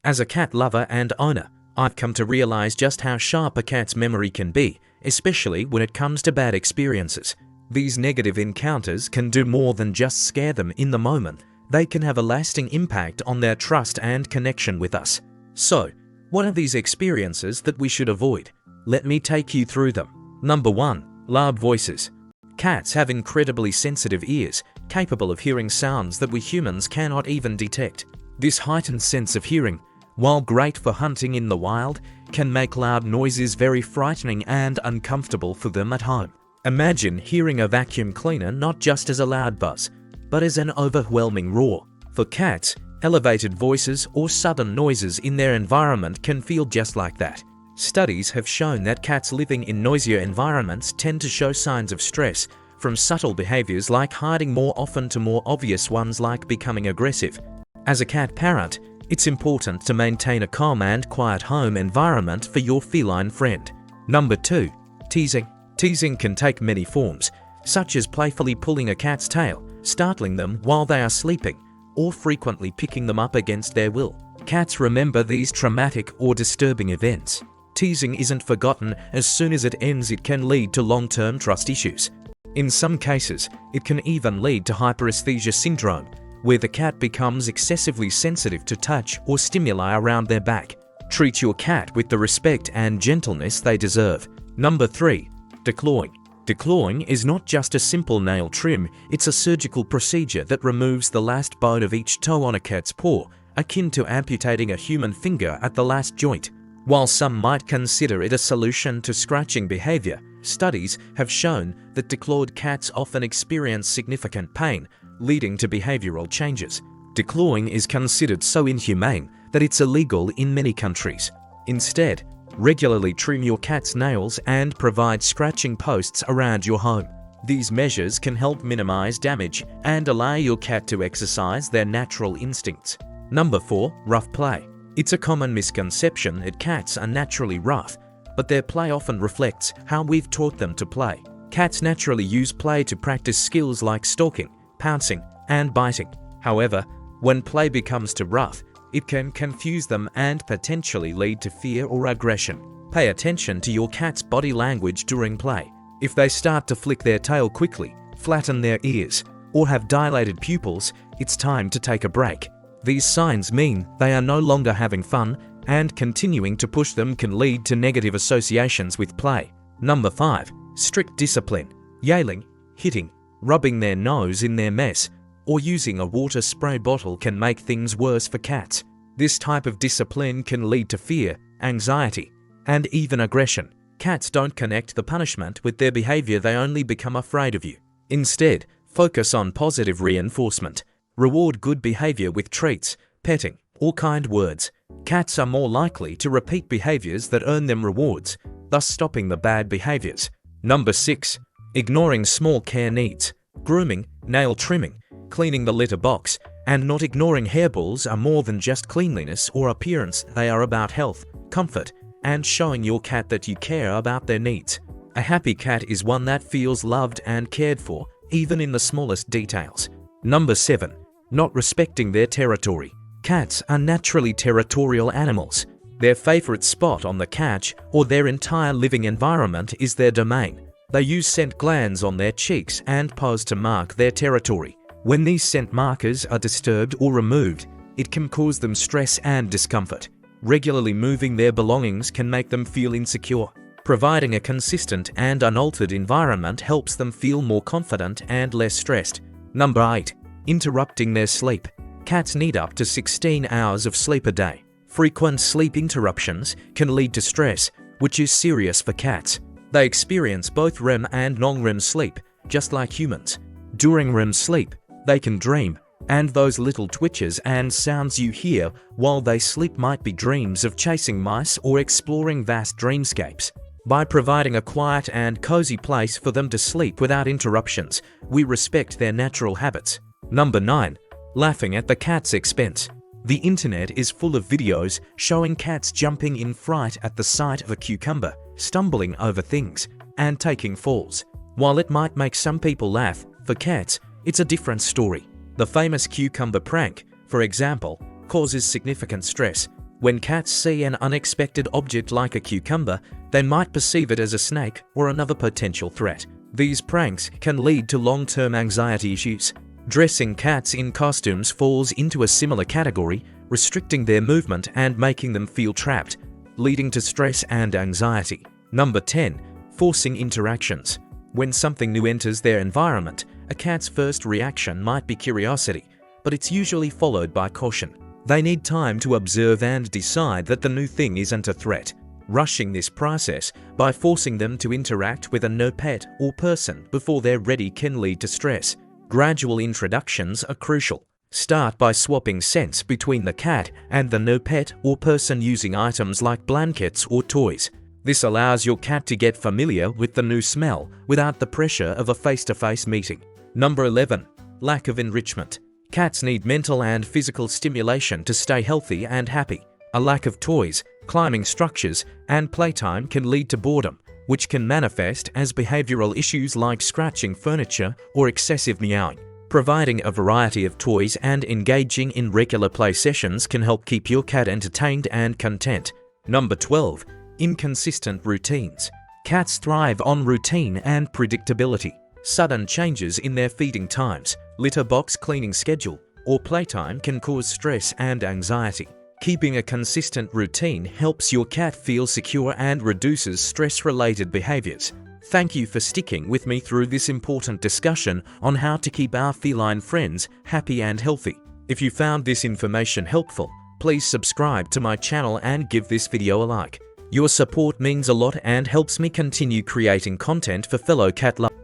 As a cat lover and owner, I've come to realize just how sharp a cat's memory can be, especially when it comes to bad experiences. These negative encounters can do more than just scare them in the moment. They can have a lasting impact on their trust and connection with us. So, what are these experiences that we should avoid? Let me take you through them. Number 1. Loud voices. Cats have incredibly sensitive ears, capable of hearing sounds that we humans cannot even detect. This heightened sense of hearing, while great for hunting in the wild, can make loud noises very frightening and uncomfortable for them at home. Imagine hearing a vacuum cleaner not just as a loud buzz, but as an overwhelming roar. For cats, elevated voices or sudden noises in their environment can feel just like that. Studies have shown that cats living in noisier environments tend to show signs of stress, from subtle behaviors like hiding more often to more obvious ones like becoming aggressive. As a cat parent, it's important to maintain a calm and quiet home environment for your feline friend. Number 2. Teasing. Teasing can take many forms, such as playfully pulling a cat's tail, startling them while they are sleeping, or frequently picking them up against their will. Cats remember these traumatic or disturbing events. Teasing isn't forgotten. As soon as it ends, it can lead to long-term trust issues. In some cases, it can even lead to hyperesthesia syndrome, where the cat becomes excessively sensitive to touch or stimuli around their back. Treat your cat with the respect and gentleness they deserve. Number 3. Declawing. Declawing is not just a simple nail trim, it's a surgical procedure that removes the last bone of each toe on a cat's paw, akin to amputating a human finger at the last joint. While some might consider it a solution to scratching behavior, studies have shown that declawed cats often experience significant pain, leading to behavioral changes. Declawing is considered so inhumane that it's illegal in many countries. Instead, regularly trim your cat's nails and provide scratching posts around your home. These measures can help minimize damage and allow your cat to exercise their natural instincts. Number 4. Rough play. It's a common misconception that cats are naturally rough, but their play often reflects how we've taught them to play. Cats naturally use play to practice skills like stalking, pouncing, and biting. However, when play becomes too rough, it can confuse them and potentially lead to fear or aggression. Pay attention to your cat's body language during play. If they start to flick their tail quickly, flatten their ears, or have dilated pupils, it's time to take a break. These signs mean they are no longer having fun, and continuing to push them can lead to negative associations with play. Number 5. Strict discipline. Yelling, hitting, rubbing their nose in their mess, or using a water spray bottle can make things worse for cats. This type of discipline can lead to fear, anxiety, and even aggression. Cats don't connect the punishment with their behavior, they only become afraid of you. Instead, focus on positive reinforcement. Reward good behavior with treats, petting, or kind words. Cats are more likely to repeat behaviors that earn them rewards, thus stopping the bad behaviors. Number 6. Ignoring small care needs. Grooming, nail trimming, cleaning the litter box, and not ignoring hairballs are more than just cleanliness or appearance. They are about health, comfort, and showing your cat that you care about their needs. A happy cat is one that feels loved and cared for, even in the smallest details. Number 7. Not respecting their territory. Cats are naturally territorial animals. Their favorite spot on the couch or their entire living environment is their domain. They use scent glands on their cheeks and paws to mark their territory. When these scent markers are disturbed or removed, it can cause them stress and discomfort. Regularly moving their belongings can make them feel insecure. Providing a consistent and unaltered environment helps them feel more confident and less stressed. Number 8. Interrupting their sleep. Cats need up to 16 hours of sleep a day. Frequent sleep interruptions can lead to stress, which is serious for cats. They experience both REM and non-REM sleep, just like humans. During REM sleep, they can dream, and those little twitches and sounds you hear while they sleep might be dreams of chasing mice or exploring vast dreamscapes. By providing a quiet and cozy place for them to sleep without interruptions, we respect their natural habits. Number 9. Laughing at the cat's expense. The internet is full of videos showing cats jumping in fright at the sight of a cucumber, stumbling over things, and taking falls. While it might make some people laugh, for cats, it's a different story. The famous cucumber prank, for example, causes significant stress. When cats see an unexpected object like a cucumber, they might perceive it as a snake or another potential threat. These pranks can lead to long-term anxiety issues. Dressing cats in costumes falls into a similar category, restricting their movement and making them feel trapped, leading to stress and anxiety. Number 10. Forcing interactions. When something new enters their environment, a cat's first reaction might be curiosity, but it's usually followed by caution. They need time to observe and decide that the new thing isn't a threat. Rushing this process by forcing them to interact with a new pet or person before they're ready can lead to stress. Gradual introductions are crucial. Start by swapping scents between the cat and the new pet or person using items like blankets or toys. This allows your cat to get familiar with the new smell without the pressure of a face-to-face meeting. Number 11. Lack of enrichment. Cats need mental and physical stimulation to stay healthy and happy. A lack of toys, climbing structures, and playtime can lead to boredom, which can manifest as behavioral issues like scratching furniture or excessive meowing. Providing a variety of toys and engaging in regular play sessions can help keep your cat entertained and content. Number 12. Inconsistent routines. Cats thrive on routine and predictability. Sudden changes in their feeding times, litter box cleaning schedule, or playtime can cause stress and anxiety. Keeping a consistent routine helps your cat feel secure and reduces stress-related behaviors. Thank you for sticking with me through this important discussion on how to keep our feline friends happy and healthy. If you found this information helpful, please subscribe to my channel and give this video a like. Your support means a lot and helps me continue creating content for fellow cat lovers.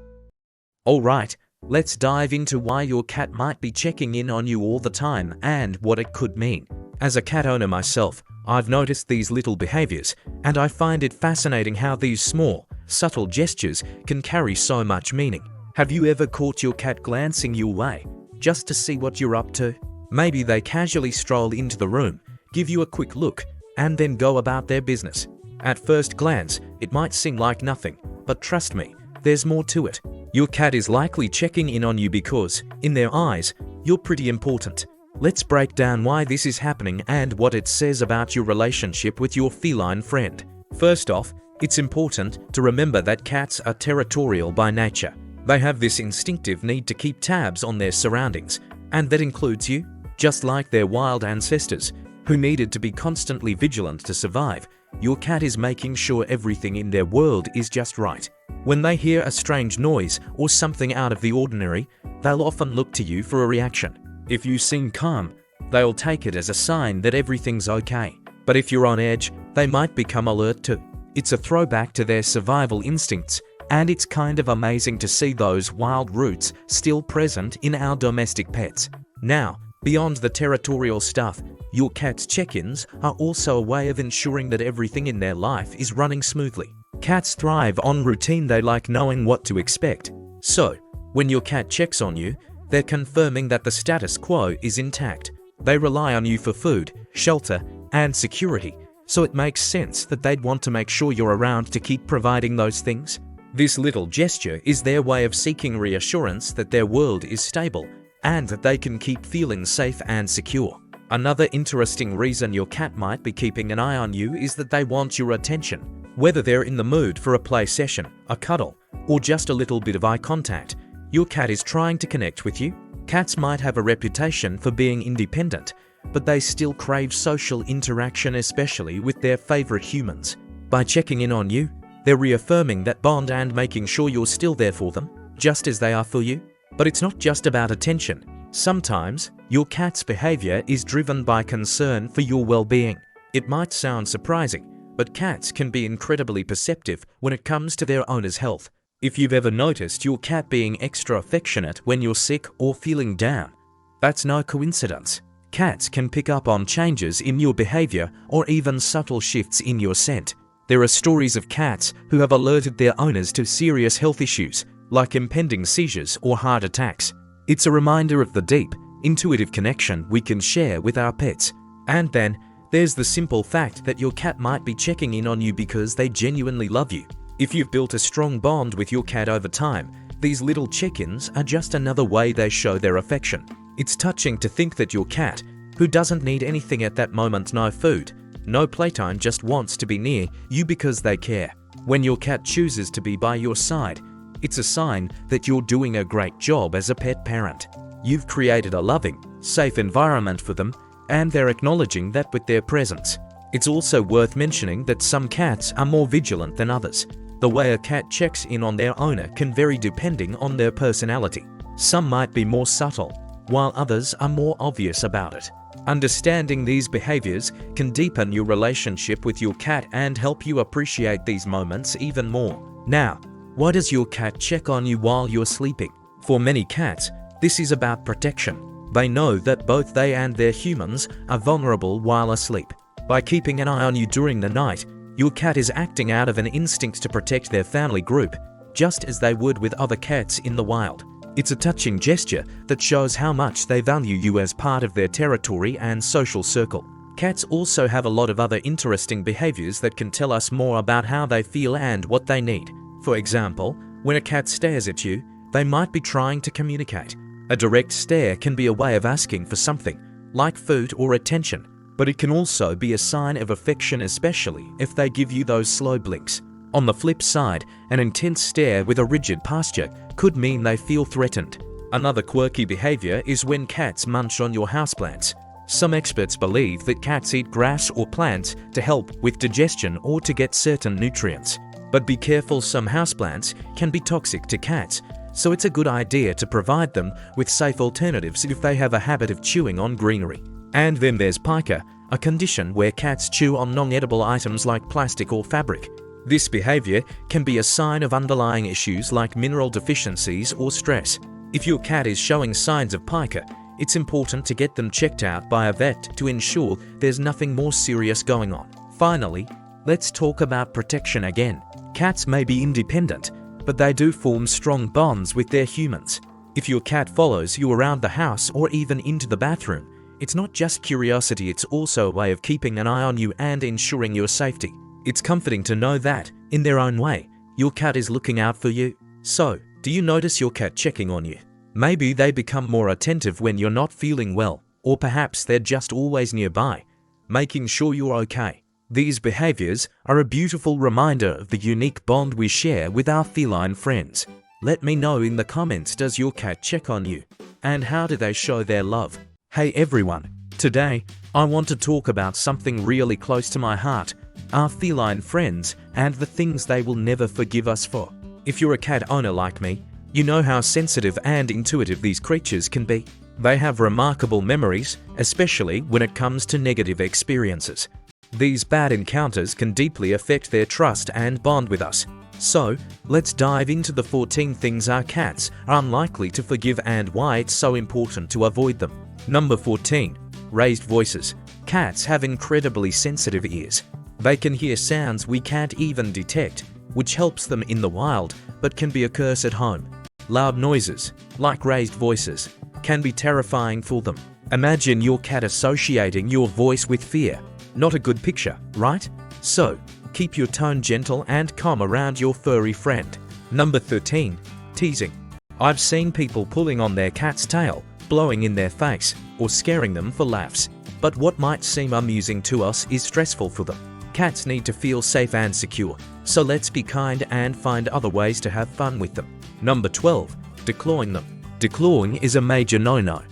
Alright, let's dive into why your cat might be checking in on you all the time and what it could mean. As a cat owner myself, I've noticed these little behaviors, and I find it fascinating how these small, subtle gestures can carry so much meaning. Have you ever caught your cat glancing your way, just to see what you're up to? Maybe they casually stroll into the room, give you a quick look, and then go about their business. At first glance, it might seem like nothing, but trust me, there's more to it. Your cat is likely checking in on you because, in their eyes, you're pretty important. Let's break down why this is happening and what it says about your relationship with your feline friend. First off, it's important to remember that cats are territorial by nature. They have this instinctive need to keep tabs on their surroundings, and that includes you. Just like their wild ancestors, who needed to be constantly vigilant to survive, your cat is making sure everything in their world is just right. When they hear a strange noise or something out of the ordinary, they'll often look to you for a reaction. If you seem calm, they'll take it as a sign that everything's okay. But if you're on edge, they might become alert too. It's a throwback to their survival instincts, and it's kind of amazing to see those wild roots still present in our domestic pets. Now, beyond the territorial stuff, your cat's check-ins are also a way of ensuring that everything in their life is running smoothly. Cats thrive on routine. They like knowing what to expect. So, when your cat checks on you, they're confirming that the status quo is intact. They rely on you for food, shelter, and security, so it makes sense that they'd want to make sure you're around to keep providing those things. This little gesture is their way of seeking reassurance that their world is stable and that they can keep feeling safe and secure. Another interesting reason your cat might be keeping an eye on you is that they want your attention. Whether they're in the mood for a play session, a cuddle, or just a little bit of eye contact, your cat is trying to connect with you. Cats might have a reputation for being independent, but they still crave social interaction, especially with their favorite humans. By checking in on you, they're reaffirming that bond and making sure you're still there for them, just as they are for you. But it's not just about attention. Sometimes, your cat's behavior is driven by concern for your well-being. It might sound surprising, but cats can be incredibly perceptive when it comes to their owner's health. If you've ever noticed your cat being extra affectionate when you're sick or feeling down, that's no coincidence. Cats can pick up on changes in your behavior or even subtle shifts in your scent. There are stories of cats who have alerted their owners to serious health issues, like impending seizures or heart attacks. It's a reminder of the deep, intuitive connection we can share with our pets. And then, there's the simple fact that your cat might be checking in on you because they genuinely love you. If you've built a strong bond with your cat over time, these little check-ins are just another way they show their affection. It's touching to think that your cat, who doesn't need anything at that moment, no food, No playtime just wants to be near you because they care. When your cat chooses to be by your side, it's a sign that you're doing a great job as a pet parent. You've created a loving, safe environment for them, and they're acknowledging that with their presence. It's also worth mentioning that some cats are more vigilant than others. The way a cat checks in on their owner can vary depending on their personality. Some might be more subtle, while others are more obvious about it. Understanding these behaviors can deepen your relationship with your cat and help you appreciate these moments even more. Now, why does your cat check on you while you're sleeping? For many cats, this is about protection. They know that both they and their humans are vulnerable while asleep. By keeping an eye on you during the night, your cat is acting out of an instinct to protect their family group, just as they would with other cats in the wild. It's a touching gesture that shows how much they value you as part of their territory and social circle. Cats also have a lot of other interesting behaviors that can tell us more about how they feel and what they need. For example, when a cat stares at you, they might be trying to communicate. A direct stare can be a way of asking for something, like food or attention, but it can also be a sign of affection, especially if they give you those slow blinks. On the flip side, an intense stare with a rigid posture could mean they feel threatened. Another quirky behavior is when cats munch on your houseplants. Some experts believe that cats eat grass or plants to help with digestion or to get certain nutrients. But be careful, some houseplants can be toxic to cats, so it's a good idea to provide them with safe alternatives if they have a habit of chewing on greenery. And then there's pica, a condition where cats chew on non-edible items like plastic or fabric. This behavior can be a sign of underlying issues like mineral deficiencies or stress. If your cat is showing signs of pica, it's important to get them checked out by a vet to ensure there's nothing more serious going on. Finally, let's talk about protection again. Cats may be independent, but they do form strong bonds with their humans. If your cat follows you around the house or even into the bathroom, it's not just curiosity, it's also a way of keeping an eye on you and ensuring your safety. It's comforting to know that, in their own way, your cat is looking out for you. So, do you notice your cat checking on you? Maybe they become more attentive when you're not feeling well, or perhaps they're just always nearby, making sure you're okay. These behaviors are a beautiful reminder of the unique bond we share with our feline friends. Let me know in the comments, does your cat check on you? And how do they show their love? Hey everyone, today I want to talk about something really close to my heart, our feline friends and the things they will never forgive us for. If you're a cat owner like me, you know how sensitive and intuitive these creatures can be. They have remarkable memories, especially when it comes to negative experiences. These bad encounters can deeply affect their trust and bond with us. So, let's dive into the 14 things our cats are unlikely to forgive and why it's so important to avoid them. Number 14. Raised voices. Cats have incredibly sensitive ears. They can hear sounds we can't even detect, which helps them in the wild, but can be a curse at home. Loud noises, like raised voices, can be terrifying for them. Imagine your cat associating your voice with fear. Not a good picture, right? So, keep your tone gentle and calm around your furry friend. Number 13. Teasing. I've seen people pulling on their cat's tail, blowing in their face, or scaring them for laughs. But what might seem amusing to us is stressful for them. Cats need to feel safe and secure, so let's be kind and find other ways to have fun with them. Number 12. Declawing them. Declawing is a major no-no.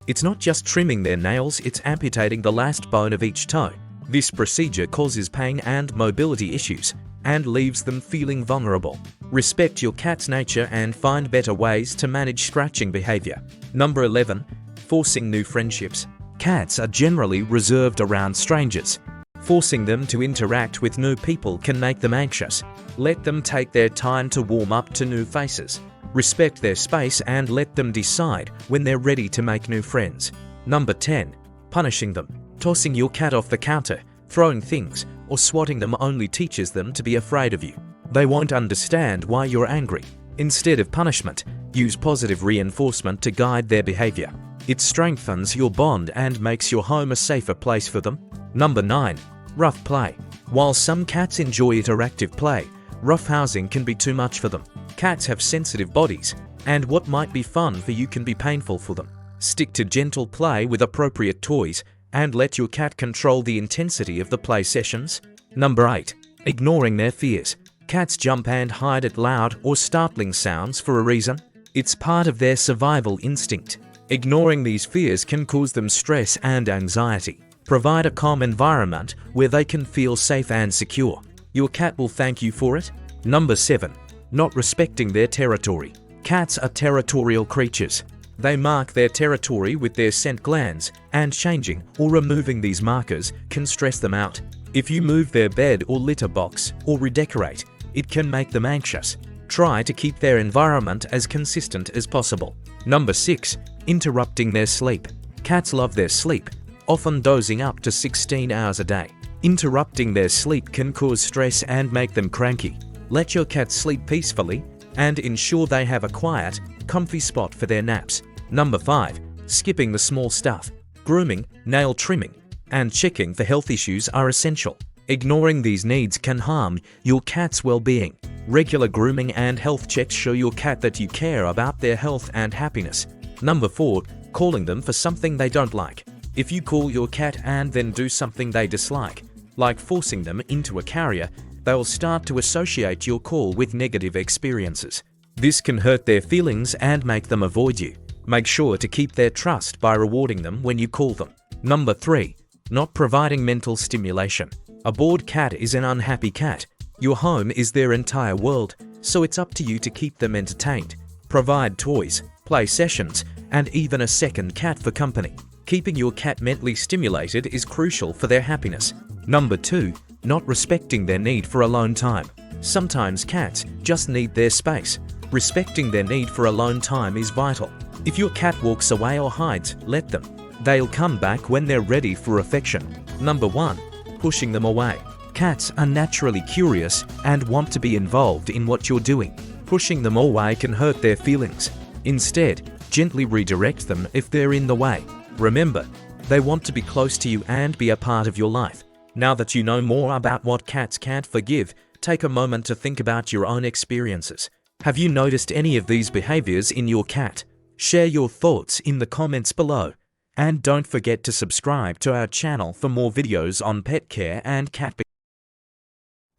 It's not just trimming their nails, it's amputating the last bone of each toe. This procedure causes pain and mobility issues, and leaves them feeling vulnerable. Respect your cat's nature and find better ways to manage scratching behavior. Number 11. Forcing new friendships. Cats are generally reserved around strangers. Forcing them to interact with new people can make them anxious. Let them take their time to warm up to new faces. Respect their space and let them decide when they're ready to make new friends. Number 10. Punishing them. Tossing your cat off the counter, throwing things, or swatting them only teaches them to be afraid of you. They won't understand why you're angry. Instead of punishment, use positive reinforcement to guide their behavior. It strengthens your bond and makes your home a safer place for them. Number 9. Rough play. While some cats enjoy interactive play, roughhousing can be too much for them. Cats have sensitive bodies, and what might be fun for you can be painful for them. Stick to gentle play with appropriate toys and let your cat control the intensity of the play sessions. Number 8. Ignoring their fears. Cats jump and hide at loud or startling sounds for a reason. It's part of their survival instinct. Ignoring these fears can cause them stress and anxiety. Provide a calm environment where they can feel safe and secure. Your cat will thank you for it. Number 7. Not respecting their territory. Cats are territorial creatures. They mark their territory with their scent glands, and changing or removing these markers can stress them out. If you move their bed or litter box or redecorate, it can make them anxious. Try to keep their environment as consistent as possible. Number 6. Interrupting their sleep. Cats love their sleep, often dozing up to 16 hours a day. Interrupting their sleep can cause stress and make them cranky. Let your cat sleep peacefully and ensure they have a quiet, comfy spot for their naps. Number 5. Skipping the small stuff. Grooming, nail trimming, and checking for health issues are essential. Ignoring these needs can harm your cat's well-being. Regular grooming and health checks show your cat that you care about their health and happiness. Number 4. Calling them for something they don't like. If you call your cat and then do something they dislike, like forcing them into a carrier, they'll start to associate your call with negative experiences. This can hurt their feelings and make them avoid you. Make sure to keep their trust by rewarding them when you call them. Number 3. Not providing mental stimulation. A bored cat is an unhappy cat. Your home is their entire world, so it's up to you to keep them entertained. Provide toys, play sessions, and even a second cat for company. Keeping your cat mentally stimulated is crucial for their happiness. Number 2. Not respecting their need for alone time. Sometimes cats just need their space. Respecting their need for alone time is vital. If your cat walks away or hides, let them. They'll come back when they're ready for affection. Number 1. Pushing them away. Cats are naturally curious and want to be involved in what you're doing. Pushing them away can hurt their feelings. Instead, gently redirect them if they're in the way. Remember, they want to be close to you and be a part of your life. Now that you know more about what cats can't forgive, take a moment to think about your own experiences. Have you noticed any of these behaviors in your cat? Share your thoughts in the comments below. And don't forget to subscribe to our channel for more videos on pet care and cat behavior.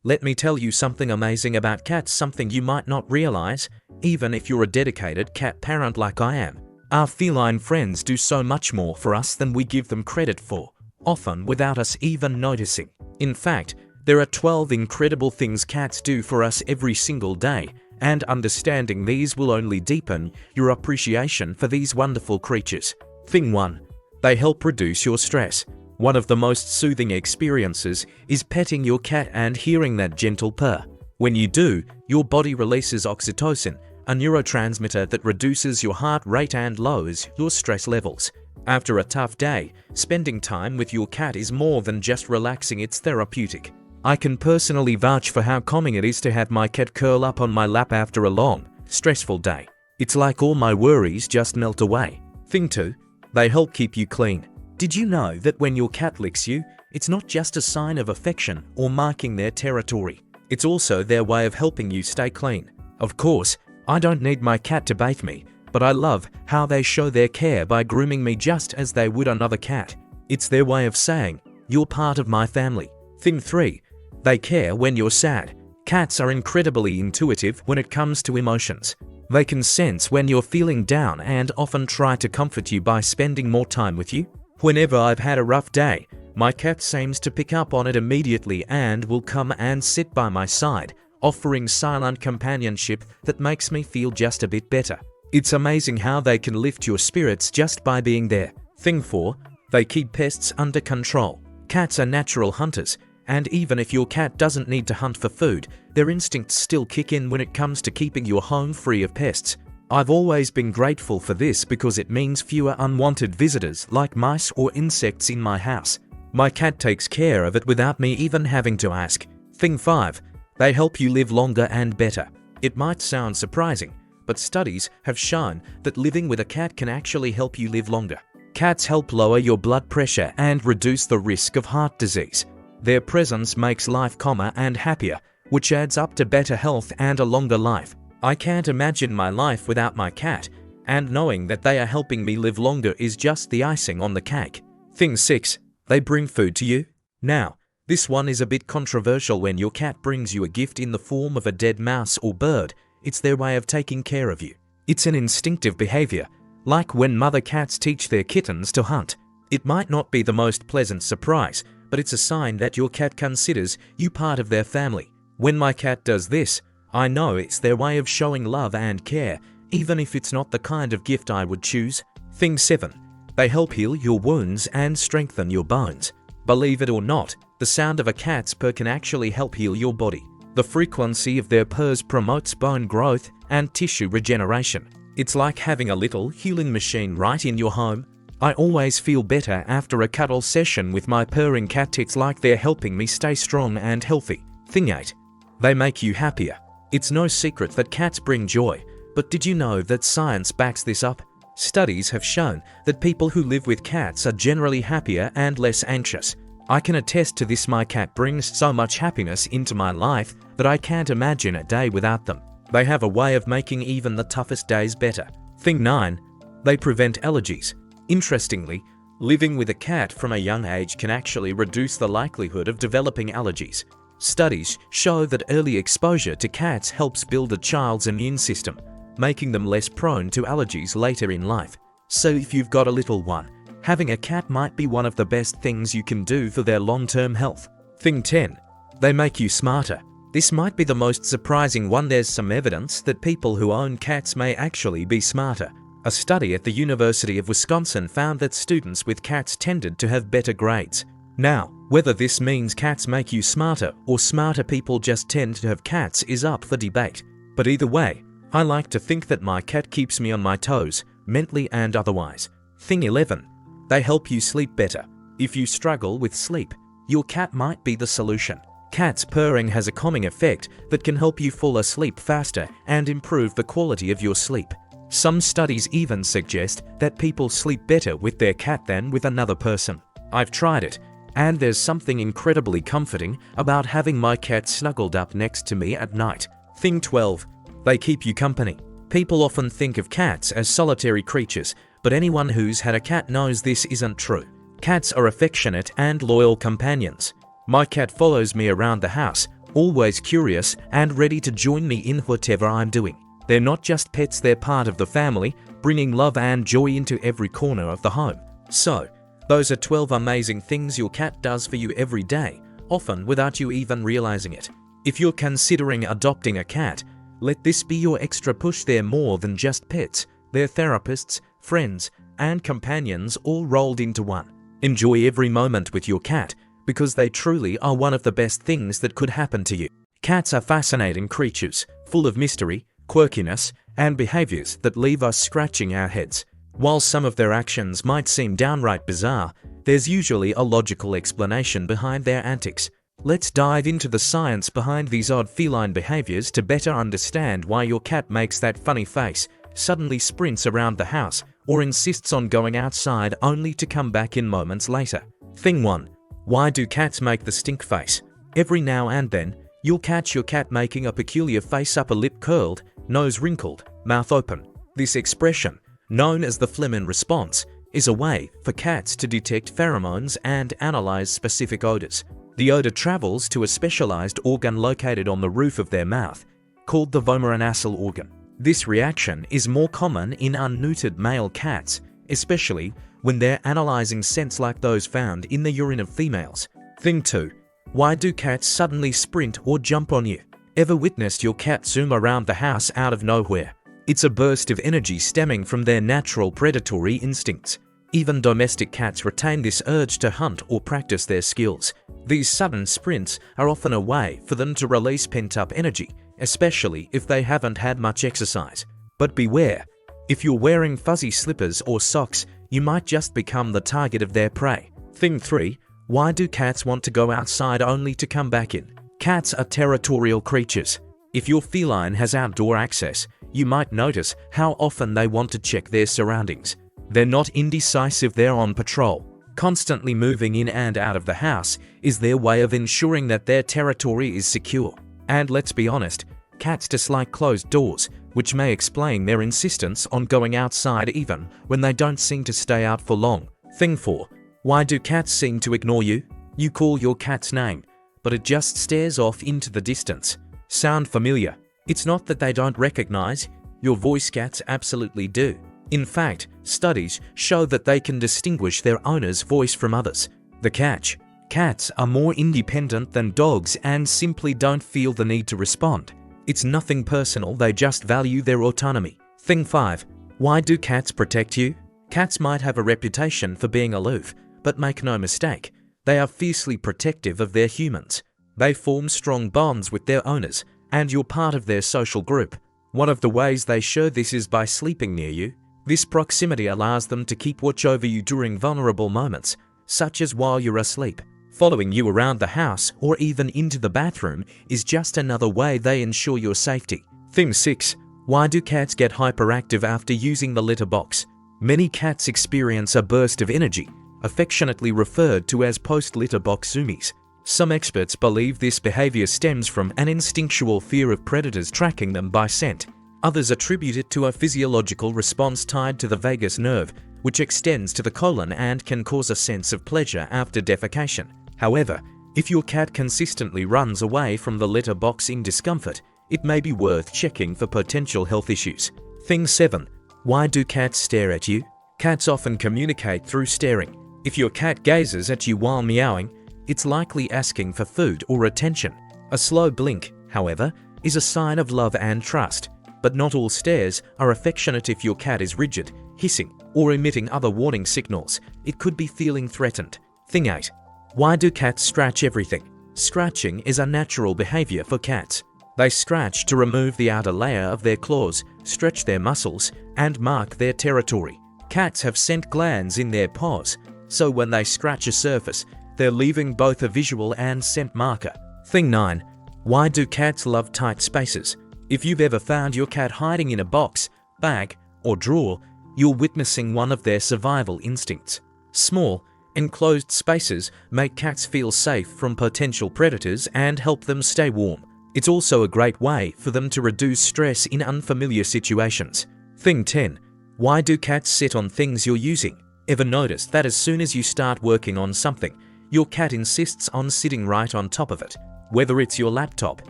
Let me tell you something amazing about cats, something you might not realize, even if you're a dedicated cat parent like I am. Our feline friends do so much more for us than we give them credit for, often without us even noticing. In fact, there are 12 incredible things cats do for us every single day, and understanding these will only deepen your appreciation for these wonderful creatures. Thing 1. They help reduce your stress. One of the most soothing experiences is petting your cat and hearing that gentle purr. When you do, your body releases oxytocin, a neurotransmitter that reduces your heart rate and lowers your stress levels. After a tough day, spending time with your cat is more than just relaxing, it's therapeutic. I can personally vouch for how calming it is to have my cat curl up on my lap after a long, stressful day. It's like all my worries just melt away. Thing 2. They help keep you clean. Did you know that when your cat licks you, it's not just a sign of affection or marking their territory? It's also their way of helping you stay clean. Of course, I don't need my cat to bathe me, but I love how they show their care by grooming me just as they would another cat. It's their way of saying, "You're part of my family." Thing 3. They care when you're sad. Cats are incredibly intuitive when it comes to emotions. They can sense when you're feeling down and often try to comfort you by spending more time with you. Whenever I've had a rough day, my cat seems to pick up on it immediately and will come and sit by my side, offering silent companionship that makes me feel just a bit better. It's amazing how they can lift your spirits just by being there. Thing 4. They keep pests under control. Cats are natural hunters, and even if your cat doesn't need to hunt for food, their instincts still kick in when it comes to keeping your home free of pests. I've always been grateful for this because it means fewer unwanted visitors like mice or insects in my house. My cat takes care of it without me even having to ask. Thing 5. They help you live longer and better. It might sound surprising, but studies have shown that living with a cat can actually help you live longer. Cats help lower your blood pressure and reduce the risk of heart disease. Their presence makes life calmer and happier, which adds up to better health and a longer life. I can't imagine my life without my cat, and knowing that they are helping me live longer is just the icing on the cake. Thing 6. They bring food to you. Now, this one is a bit controversial. When your cat brings you a gift in the form of a dead mouse or bird, it's their way of taking care of you. It's an instinctive behavior, like when mother cats teach their kittens to hunt. It might not be the most pleasant surprise, but it's a sign that your cat considers you part of their family. When my cat does this, I know it's their way of showing love and care, even if it's not the kind of gift I would choose. Thing 7. They help heal your wounds and strengthen your bones. Believe it or not, the sound of a cat's purr can actually help heal your body. The frequency of their purrs promotes bone growth and tissue regeneration. It's like having a little healing machine right in your home. I always feel better after a cuddle session with my purring cat. It's like they're helping me stay strong and healthy. Thing 8. They make you happier. It's no secret that cats bring joy, but did you know that science backs this up? Studies have shown that people who live with cats are generally happier and less anxious. I can attest to this. My cat brings so much happiness into my life that I can't imagine a day without them. They have a way of making even the toughest days better. Thing 9. They prevent allergies. Interestingly, living with a cat from a young age can actually reduce the likelihood of developing allergies. Studies show that early exposure to cats helps build a child's immune system, making them less prone to allergies later in life. So if you've got a little one, having a cat might be one of the best things you can do for their long-term health. Thing 10. They make you smarter. This might be the most surprising one. There's some evidence that people who own cats may actually be smarter. A study at the University of Wisconsin found that students with cats tended to have better grades. Now, whether this means cats make you smarter or smarter people just tend to have cats is up for debate. But either way, I like to think that my cat keeps me on my toes, mentally and otherwise. Thing 11. They help you sleep better. If you struggle with sleep, your cat might be the solution. Cats purring has a calming effect that can help you fall asleep faster and improve the quality of your sleep. Some studies even suggest that people sleep better with their cat than with another person. I've tried it, and there's something incredibly comforting about having my cat snuggled up next to me at night. Thing 12. They keep you company. People often think of cats as solitary creatures, but anyone who's had a cat knows this isn't true. Cats are affectionate and loyal companions. My cat follows me around the house, always curious and ready to join me in whatever I'm doing. They're not just pets, they're part of the family, bringing love and joy into every corner of the home. So, those are 12 amazing things your cat does for you every day, often without you even realizing it. If you're considering adopting a cat, let this be your extra push. They're more than just pets. They're therapists, friends, and companions all rolled into one. Enjoy every moment with your cat, because they truly are one of the best things that could happen to you. Cats are fascinating creatures, full of mystery, quirkiness, and behaviors that leave us scratching our heads. While some of their actions might seem downright bizarre, there's usually a logical explanation behind their antics. Let's dive into the science behind these odd feline behaviors to better understand why your cat makes that funny face, suddenly sprints around the house, or insists on going outside only to come back in moments later. Thing 1. Why do cats make the stink face? Every now and then, you'll catch your cat making a peculiar face, upper lip curled, nose wrinkled, mouth open. This expression, known as the Feline response, is a way for cats to detect pheromones and analyze specific odors. The odor travels to a specialized organ located on the roof of their mouth, called the vomeronasal organ. This reaction is more common in unneutered male cats, especially when they're analyzing scents like those found in the urine of females. Thing 2. Why do cats suddenly sprint or jump on you? Ever witnessed your cat zoom around the house out of nowhere? It's a burst of energy stemming from their natural predatory instincts. Even domestic cats retain this urge to hunt or practice their skills. These sudden sprints are often a way for them to release pent-up energy, especially if they haven't had much exercise. But beware, if you're wearing fuzzy slippers or socks, you might just become the target of their prey. Thing 3. Why do cats want to go outside only to come back in? Cats are territorial creatures. If your feline has outdoor access, you might notice how often they want to check their surroundings. They're not indecisive, they're on patrol. Constantly moving in and out of the house is their way of ensuring that their territory is secure. And let's be honest, cats dislike closed doors, which may explain their insistence on going outside even when they don't seem to stay out for long. Thing 4. Why do cats seem to ignore you? You call your cat's name, but it just stares off into the distance. Sound familiar? It's not that they don't recognize your voice. Cats absolutely do. In fact, studies show that they can distinguish their owner's voice from others. The catch: cats are more independent than dogs and simply don't feel the need to respond. It's nothing personal, they just value their autonomy. Thing 5. Why do cats protect you? Cats might have a reputation for being aloof, but make no mistake, they are fiercely protective of their humans. They form strong bonds with their owners, and you're part of their social group. One of the ways they show this is by sleeping near you. This proximity allows them to keep watch over you during vulnerable moments, such as while you're asleep. Following you around the house or even into the bathroom is just another way they ensure your safety. Thing 6. Why do cats get hyperactive after using the litter box? Many cats experience a burst of energy, affectionately referred to as post-litter box zoomies. Some experts believe this behavior stems from an instinctual fear of predators tracking them by scent. Others attribute it to a physiological response tied to the vagus nerve, which extends to the colon and can cause a sense of pleasure after defecation. However, if your cat consistently runs away from the litter box in discomfort, it may be worth checking for potential health issues. Thing 7. Why do cats stare at you? Cats often communicate through staring. If your cat gazes at you while meowing, it's likely asking for food or attention. A slow blink, however, is a sign of love and trust. But not all stares are affectionate. If your cat is rigid, hissing, or emitting other warning signals, it could be feeling threatened. Thing 8. Why do cats scratch everything? Scratching is a natural behavior for cats. They scratch to remove the outer layer of their claws, stretch their muscles, and mark their territory. Cats have scent glands in their paws, so when they scratch a surface, they're leaving both a visual and scent marker. Thing 9. Why do cats love tight spaces? If you've ever found your cat hiding in a box, bag, or drawer, you're witnessing one of their survival instincts. Small, enclosed spaces make cats feel safe from potential predators and help them stay warm. It's also a great way for them to reduce stress in unfamiliar situations. Thing 10. Why do cats sit on things you're using? Ever noticed that as soon as you start working on something, your cat insists on sitting right on top of it? Whether it's your laptop,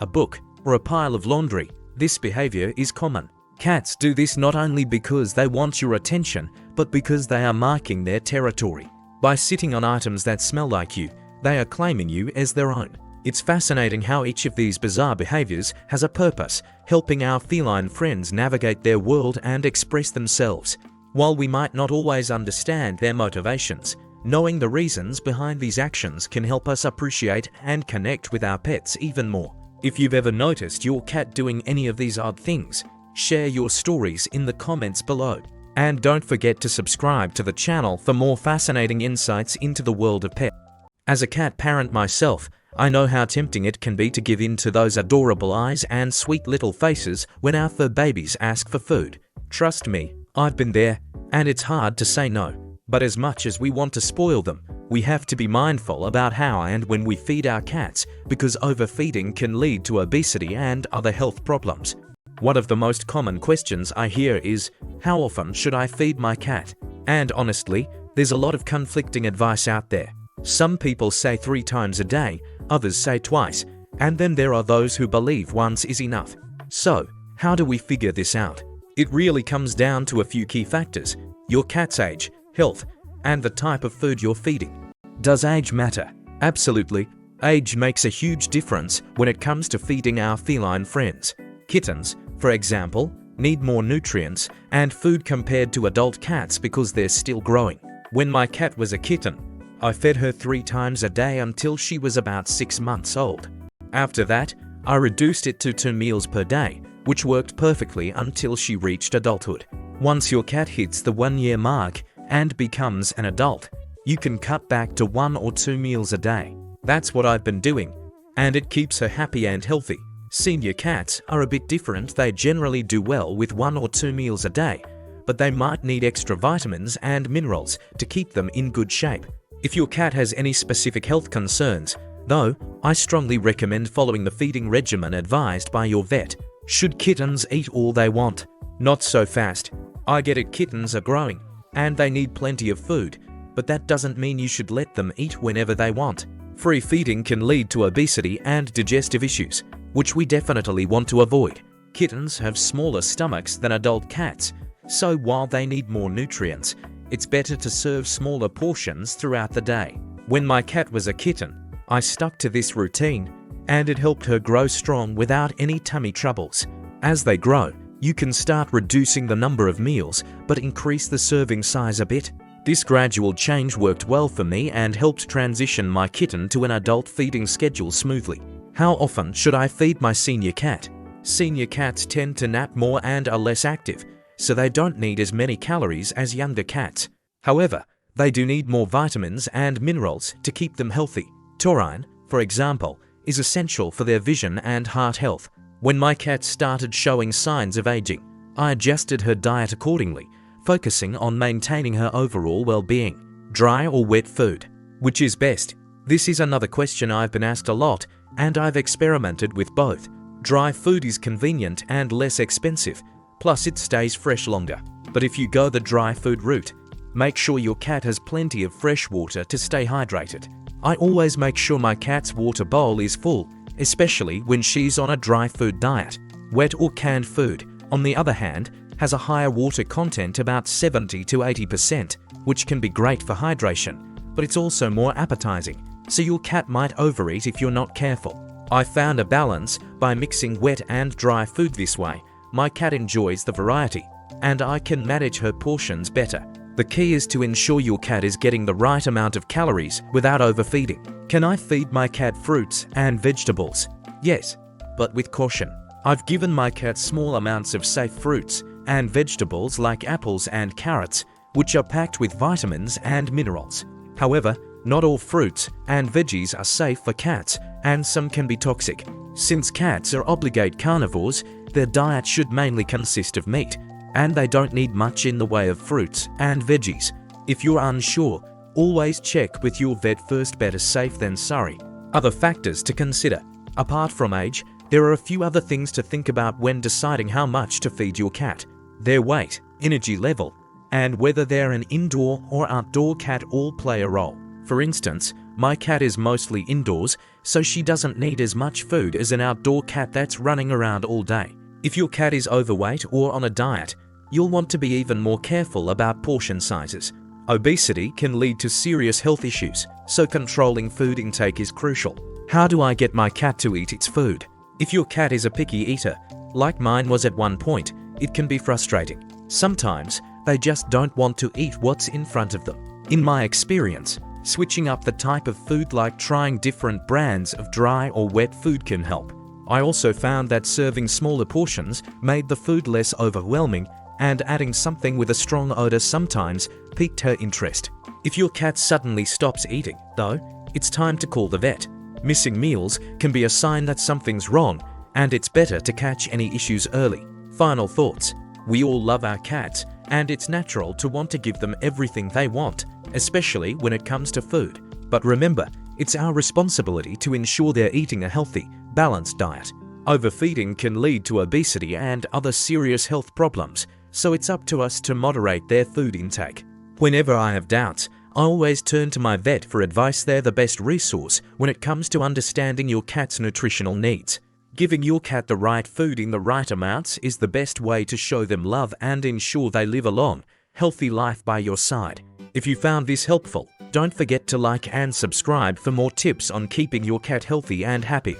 a book, or a pile of laundry, this behavior is common. Cats do this not only because they want your attention, but because they are marking their territory. By sitting on items that smell like you, they are claiming you as their own. It's fascinating how each of these bizarre behaviors has a purpose, helping our feline friends navigate their world and express themselves. While we might not always understand their motivations, knowing the reasons behind these actions can help us appreciate and connect with our pets even more. If you've ever noticed your cat doing any of these odd things, share your stories in the comments below. And don't forget to subscribe to the channel for more fascinating insights into the world of pets. As a cat parent myself, I know how tempting it can be to give in to those adorable eyes and sweet little faces when our fur babies ask for food. Trust me, I've been there, and it's hard to say no. But as much as we want to spoil them, we have to be mindful about how and when we feed our cats, because overfeeding can lead to obesity and other health problems. One of the most common questions I hear is, how often should I feed my cat? And honestly, there's a lot of conflicting advice out there. Some people say 3 times a day, others say twice, and then there are those who believe once is enough. So, how do we figure this out? It really comes down to a few key factors: your cat's age, health, and the type of food you're feeding. Does age matter? Absolutely. Age makes a huge difference when it comes to feeding our feline friends. Kittens, for example, need more nutrients and food compared to adult cats because they're still growing. When my cat was a kitten, I fed her 3 times a day until she was about 6 months old. After that, I reduced it to 2 meals per day, which worked perfectly until she reached adulthood. Once your cat hits the 1-year mark and becomes an adult, you can cut back to 1 or 2 meals a day. That's what I've been doing, and it keeps her happy and healthy. Senior cats are a bit different. They generally do well with 1 or 2 meals a day, but they might need extra vitamins and minerals to keep them in good shape. If your cat has any specific health concerns, though, I strongly recommend following the feeding regimen advised by your vet. Should kittens eat all they want? Not so fast. I get it, kittens are growing, and they need plenty of food, but that doesn't mean you should let them eat whenever they want. Free feeding can lead to obesity and digestive issues, which we definitely want to avoid. Kittens have smaller stomachs than adult cats, so while they need more nutrients, it's better to serve smaller portions throughout the day. When my cat was a kitten, I stuck to this routine, and it helped her grow strong without any tummy troubles. As they grow, you can start reducing the number of meals, but increase the serving size a bit. This gradual change worked well for me and helped transition my kitten to an adult feeding schedule smoothly. How often should I feed my senior cat? Senior cats tend to nap more and are less active, so they don't need as many calories as younger cats. However, they do need more vitamins and minerals to keep them healthy. Taurine, for example, is essential for their vision and heart health. When my cat started showing signs of aging, I adjusted her diet accordingly, focusing on maintaining her overall well-being. Dry or wet food? Which is best? This is another question I've been asked a lot, and I've experimented with both. Dry food is convenient and less expensive, plus it stays fresh longer. But if you go the dry food route, make sure your cat has plenty of fresh water to stay hydrated. I always make sure my cat's water bowl is full, especially when she's on a dry food diet. Wet or canned food, on the other hand, has a higher water content, about 70 to 80%, which can be great for hydration, but it's also more appetizing, so your cat might overeat if you're not careful. I found a balance by mixing wet and dry food this way. My cat enjoys the variety, and I can manage her portions better. The key is to ensure your cat is getting the right amount of calories without overfeeding. Can I feed my cat fruits and vegetables? Yes, but with caution. I've given my cat small amounts of safe fruits and vegetables like apples and carrots, which are packed with vitamins and minerals. However, not all fruits and veggies are safe for cats, and some can be toxic. Since cats are obligate carnivores, their diet should mainly consist of meat, and they don't need much in the way of fruits and veggies. If you're unsure, always check with your vet first. Better safe than sorry. Other factors to consider. Apart from age, there are a few other things to think about when deciding how much to feed your cat. Their weight, energy level, and whether they're an indoor or outdoor cat all play a role. For instance, my cat is mostly indoors, so she doesn't need as much food as an outdoor cat that's running around all day. If your cat is overweight or on a diet, you'll want to be even more careful about portion sizes. Obesity can lead to serious health issues, so controlling food intake is crucial. How do I get my cat to eat its food? If your cat is a picky eater, like mine was at one point, it can be frustrating. Sometimes they just don't want to eat what's in front of them. In my experience, switching up the type of food, like trying different brands of dry or wet food, can help. I also found that serving smaller portions made the food less overwhelming, and adding something with a strong odor sometimes piqued her interest. If your cat suddenly stops eating, though, it's time to call the vet. Missing meals can be a sign that something's wrong, and it's better to catch any issues early. Final thoughts. We all love our cats, and it's natural to want to give them everything they want, especially when it comes to food. But remember, it's our responsibility to ensure they're eating a healthy, balanced diet. Overfeeding can lead to obesity and other serious health problems, so it's up to us to moderate their food intake. Whenever I have doubts, I always turn to my vet for advice. They're the best resource when it comes to understanding your cat's nutritional needs. Giving your cat the right food in the right amounts is the best way to show them love and ensure they live a long, healthy life by your side. If you found this helpful, don't forget to like and subscribe for more tips on keeping your cat healthy and happy.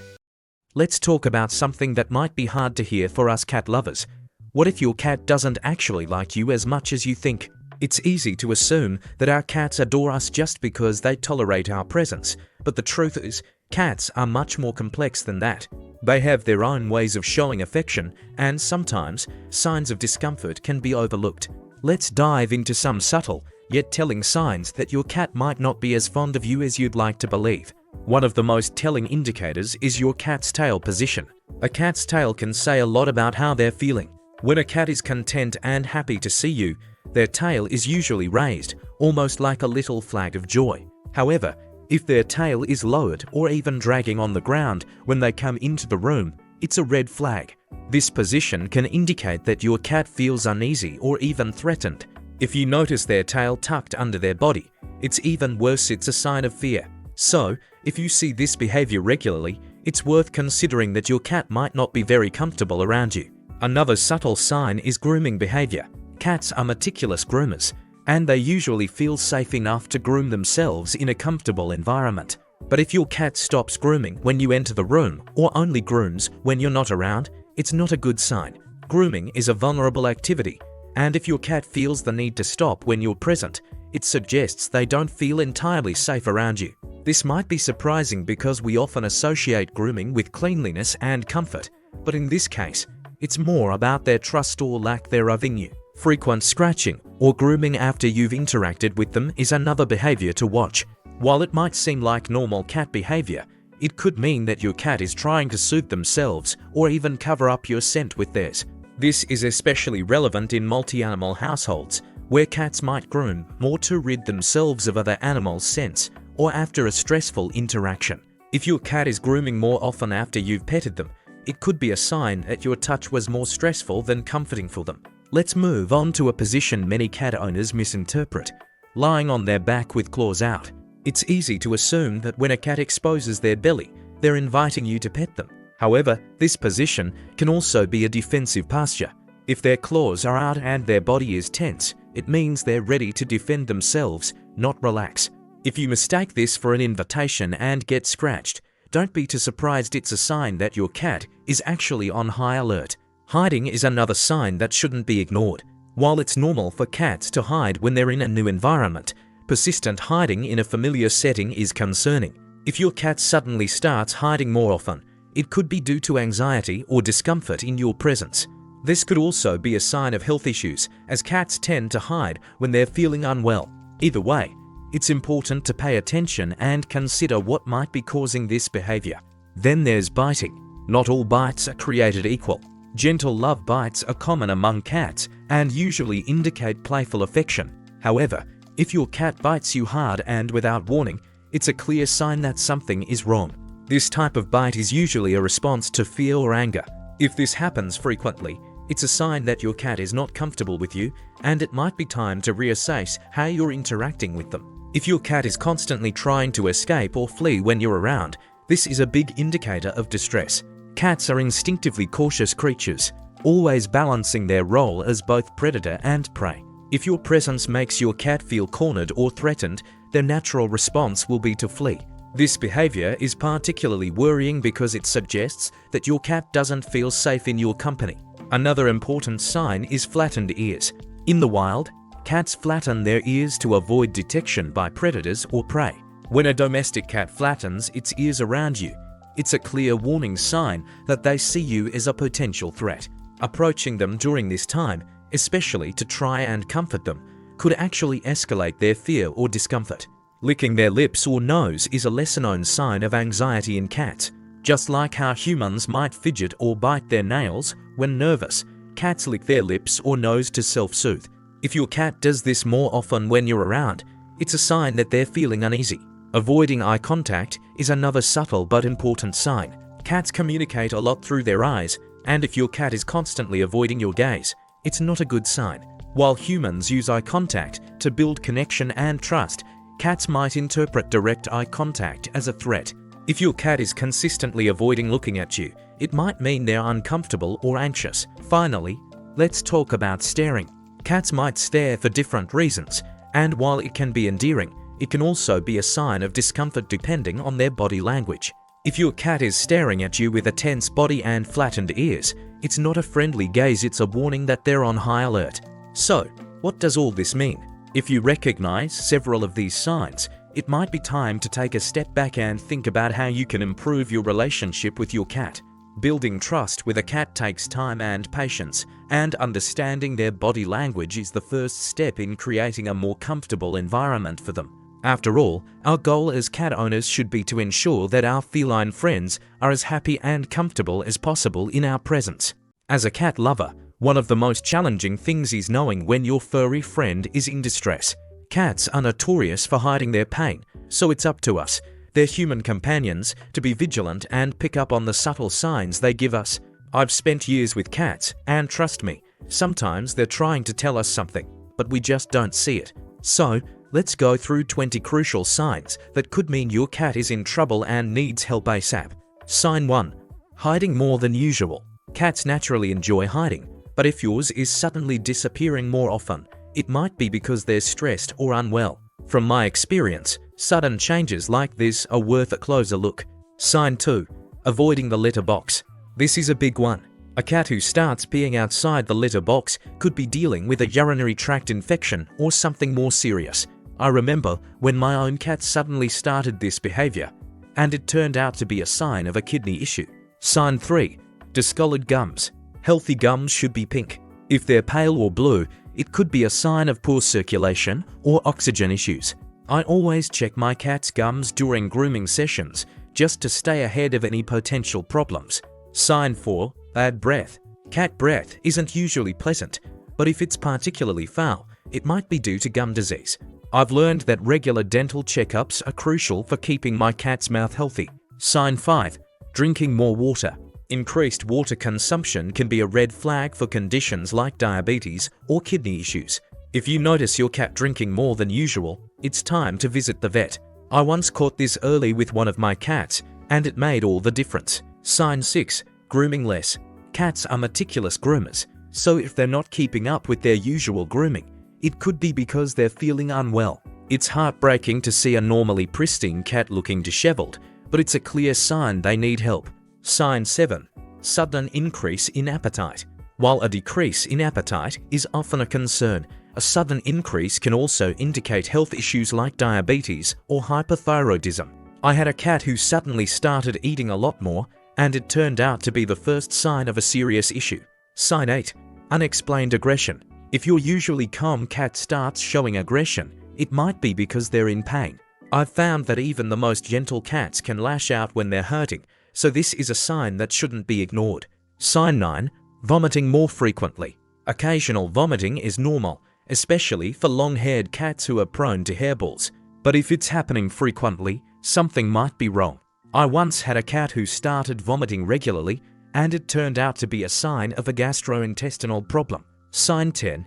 Let's talk about something that might be hard to hear for us cat lovers. What if your cat doesn't actually like you as much as you think? It's easy to assume that our cats adore us just because they tolerate our presence, but the truth is, cats are much more complex than that. They have their own ways of showing affection, and sometimes signs of discomfort can be overlooked. Let's dive into some subtle, yet telling signs that your cat might not be as fond of you as you'd like to believe. One of the most telling indicators is your cat's tail position. A cat's tail can say a lot about how they're feeling. When a cat is content and happy to see you, their tail is usually raised, almost like a little flag of joy. However, if their tail is lowered or even dragging on the ground when they come into the room, it's a red flag. This position can indicate that your cat feels uneasy or even threatened. If you notice their tail tucked under their body, it's even worse, it's a sign of fear. So, if you see this behavior regularly, it's worth considering that your cat might not be very comfortable around you. Another subtle sign is grooming behavior. Cats are meticulous groomers, and they usually feel safe enough to groom themselves in a comfortable environment. But if your cat stops grooming when you enter the room or only grooms when you're not around, it's not a good sign. Grooming is a vulnerable activity, and if your cat feels the need to stop when you're present, it suggests they don't feel entirely safe around you. This might be surprising because we often associate grooming with cleanliness and comfort, but in this case, it's more about their trust or lack thereof in you. Frequent scratching or grooming after you've interacted with them is another behavior to watch. While it might seem like normal cat behavior, it could mean that your cat is trying to soothe themselves or even cover up your scent with theirs. This is especially relevant in multi-animal households, where cats might groom more to rid themselves of other animals' scents or after a stressful interaction. If your cat is grooming more often after you've petted them, it could be a sign that your touch was more stressful than comforting for them. Let's move on to a position many cat owners misinterpret: lying on their back with claws out. It's easy to assume that when a cat exposes their belly, they're inviting you to pet them. However, this position can also be a defensive posture. If their claws are out and their body is tense, it means they're ready to defend themselves, not relax. If you mistake this for an invitation and get scratched, don't be too surprised. It's a sign that your cat is actually on high alert. Hiding is another sign that shouldn't be ignored. While it's normal for cats to hide when they're in a new environment, persistent hiding in a familiar setting is concerning. If your cat suddenly starts hiding more often, it could be due to anxiety or discomfort in your presence. This could also be a sign of health issues, as cats tend to hide when they're feeling unwell. Either way, it's important to pay attention and consider what might be causing this behavior. Then there's biting. Not all bites are created equal. Gentle love bites are common among cats and usually indicate playful affection. However, if your cat bites you hard and without warning, it's a clear sign that something is wrong. This type of bite is usually a response to fear or anger. If this happens frequently, it's a sign that your cat is not comfortable with you, and it might be time to reassess how you're interacting with them. If your cat is constantly trying to escape or flee when you're around, this is a big indicator of distress. Cats are instinctively cautious creatures, always balancing their role as both predator and prey. If your presence makes your cat feel cornered or threatened, their natural response will be to flee. This behavior is particularly worrying because it suggests that your cat doesn't feel safe in your company. Another important sign is flattened ears. In the wild, cats flatten their ears to avoid detection by predators or prey. When a domestic cat flattens its ears around you, it's a clear warning sign that they see you as a potential threat. Approaching them during this time, especially to try and comfort them, could actually escalate their fear or discomfort. Licking their lips or nose is a lesser-known sign of anxiety in cats. Just like how humans might fidget or bite their nails when nervous, cats lick their lips or nose to self-soothe. If your cat does this more often when you're around, it's a sign that they're feeling uneasy. Avoiding eye contact is another subtle but important sign. Cats communicate a lot through their eyes, and if your cat is constantly avoiding your gaze, it's not a good sign. While humans use eye contact to build connection and trust, cats might interpret direct eye contact as a threat. If your cat is consistently avoiding looking at you, it might mean they're uncomfortable or anxious. Finally, let's talk about staring. Cats might stare for different reasons, and while it can be endearing, it can also be a sign of discomfort depending on their body language. If your cat is staring at you with a tense body and flattened ears, it's not a friendly gaze, it's a warning that they're on high alert. So, what does all this mean? If you recognize several of these signs, it might be time to take a step back and think about how you can improve your relationship with your cat. Building trust with a cat takes time and patience, and understanding their body language is the first step in creating a more comfortable environment for them. After all, our goal as cat owners should be to ensure that our feline friends are as happy and comfortable as possible in our presence. As a cat lover, one of the most challenging things is knowing when your furry friend is in distress. Cats are notorious for hiding their pain, so it's up to us, their human companions, to be vigilant and pick up on the subtle signs they give us. I've spent years with cats, and trust me, sometimes they're trying to tell us something. but we just don't see it. So, let's go through 20 crucial signs that could mean your cat is in trouble and needs help ASAP. Sign 1. Hiding more than usual. Cats naturally enjoy hiding, but if yours is suddenly disappearing more often, it might be because they're stressed or unwell. From my experience, sudden changes like this are worth a closer look. Sign 2. Avoiding the litter box. This is a big one. A cat who starts peeing outside the litter box could be dealing with a urinary tract infection or something more serious. I remember when my own cat suddenly started this behavior, and it turned out to be a sign of a kidney issue. Sign 3. Discolored gums. Healthy gums should be pink. If they're pale or blue, it could be a sign of poor circulation or oxygen issues. I always check my cat's gums during grooming sessions just to stay ahead of any potential problems. Sign 4. Bad breath. Cat breath isn't usually pleasant, but if it's particularly foul, it might be due to gum disease. I've learned that regular dental checkups are crucial for keeping my cat's mouth healthy. Sign 5. Drinking more water. Increased water consumption can be a red flag for conditions like diabetes or kidney issues. If you notice your cat drinking more than usual, it's time to visit the vet. I once caught this early with one of my cats, and it made all the difference. Sign 6. Grooming less. Cats are meticulous groomers, so if they're not keeping up with their usual grooming, it could be because they're feeling unwell. It's heartbreaking to see a normally pristine cat looking disheveled, but it's a clear sign they need help. Sign 7. Sudden increase in appetite. While a decrease in appetite is often a concern, a sudden increase can also indicate health issues like diabetes or hypothyroidism. I had a cat who suddenly started eating a lot more, and it turned out to be the first sign of a serious issue. Sign 8. Unexplained aggression. If your usually calm cat starts showing aggression, it might be because they're in pain. I've found that even the most gentle cats can lash out when they're hurting, so this is a sign that shouldn't be ignored. Sign 9. Vomiting more frequently. Occasional vomiting is normal, especially for long-haired cats who are prone to hairballs. But if it's happening frequently, something might be wrong. I once had a cat who started vomiting regularly, and it turned out to be a sign of a gastrointestinal problem. Sign 10.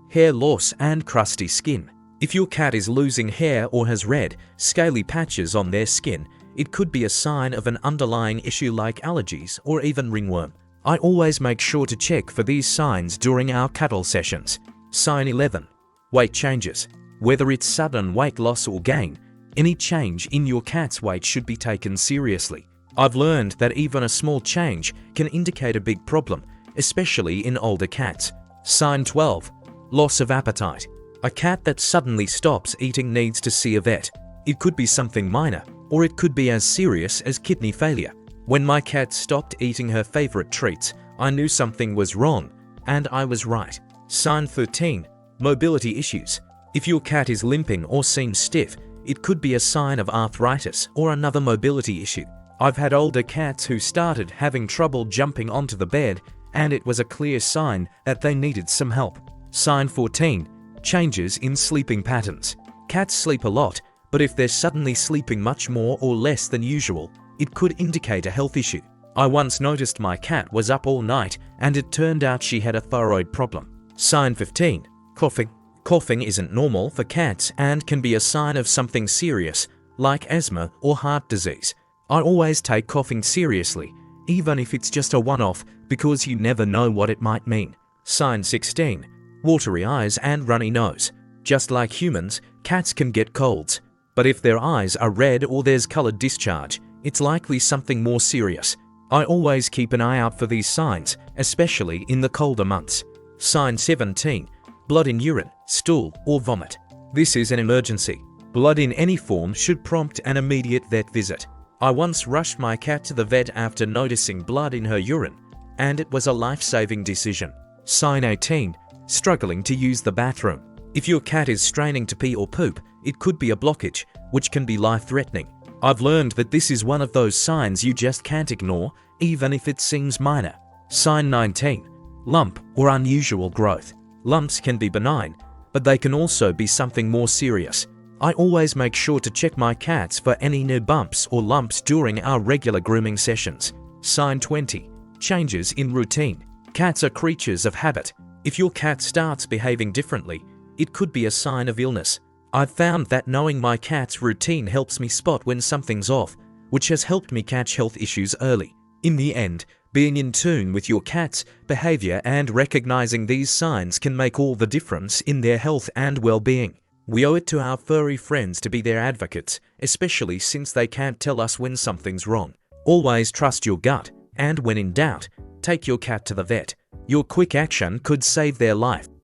Hair loss and crusty skin. If your cat is losing hair or has red, scaly patches on their skin, it could be a sign of an underlying issue like allergies or even ringworm. I always make sure to check for these signs during our cuddle sessions. Sign 11. Weight changes. Whether it's sudden weight loss or gain, any change in your cat's weight should be taken seriously. I've learned that even a small change can indicate a big problem, especially in older cats. Sign 12. Loss of appetite. A cat that suddenly stops eating needs to see a vet. It could be something minor, or it could be as serious as kidney failure. When my cat stopped eating her favorite treats, I knew something was wrong, and I was right. Sign 13. Mobility issues. If your cat is limping or seems stiff, it could be a sign of arthritis or another mobility issue. I've had older cats who started having trouble jumping onto the bed, and it was a clear sign that they needed some help. Sign 14. Changes in sleeping patterns. Cats sleep a lot, but if they're suddenly sleeping much more or less than usual, it could indicate a health issue. I once noticed my cat was up all night, and it turned out she had a thyroid problem. Sign 15. Coughing. Coughing isn't normal for cats and can be a sign of something serious, like asthma or heart disease. I always take coughing seriously, even if it's just a one-off, because you never know what it might mean. Sign 16. Watery eyes and runny nose. Just like humans, cats can get colds, but if their eyes are red or there's colored discharge, it's likely something more serious. I always keep an eye out for these signs, especially in the colder months. Sign 17. Blood in urine, stool, or vomit. This is an emergency. Blood in any form should prompt an immediate vet visit. I once rushed my cat to the vet after noticing blood in her urine, and it was a life-saving decision. Sign 18. Struggling to use the bathroom. If your cat is straining to pee or poop, it could be a blockage, which can be life-threatening. I've learned that this is one of those signs you just can't ignore, even if it seems minor. Sign 19. Lump or unusual growth. Lumps can be benign, but they can also be something more serious. I always make sure to check my cats for any new bumps or lumps during our regular grooming sessions. Sign 20. Changes in routine. Cats are creatures of habit. If your cat starts behaving differently, it could be a sign of illness. I've found that knowing my cat's routine helps me spot when something's off, which has helped me catch health issues early. In the end, being in tune with your cat's behavior and recognizing these signs can make all the difference in their health and well-being. We owe it to our furry friends to be their advocates, especially since they can't tell us when something's wrong. Always trust your gut, and when in doubt, take your cat to the vet. Your quick action could save their life.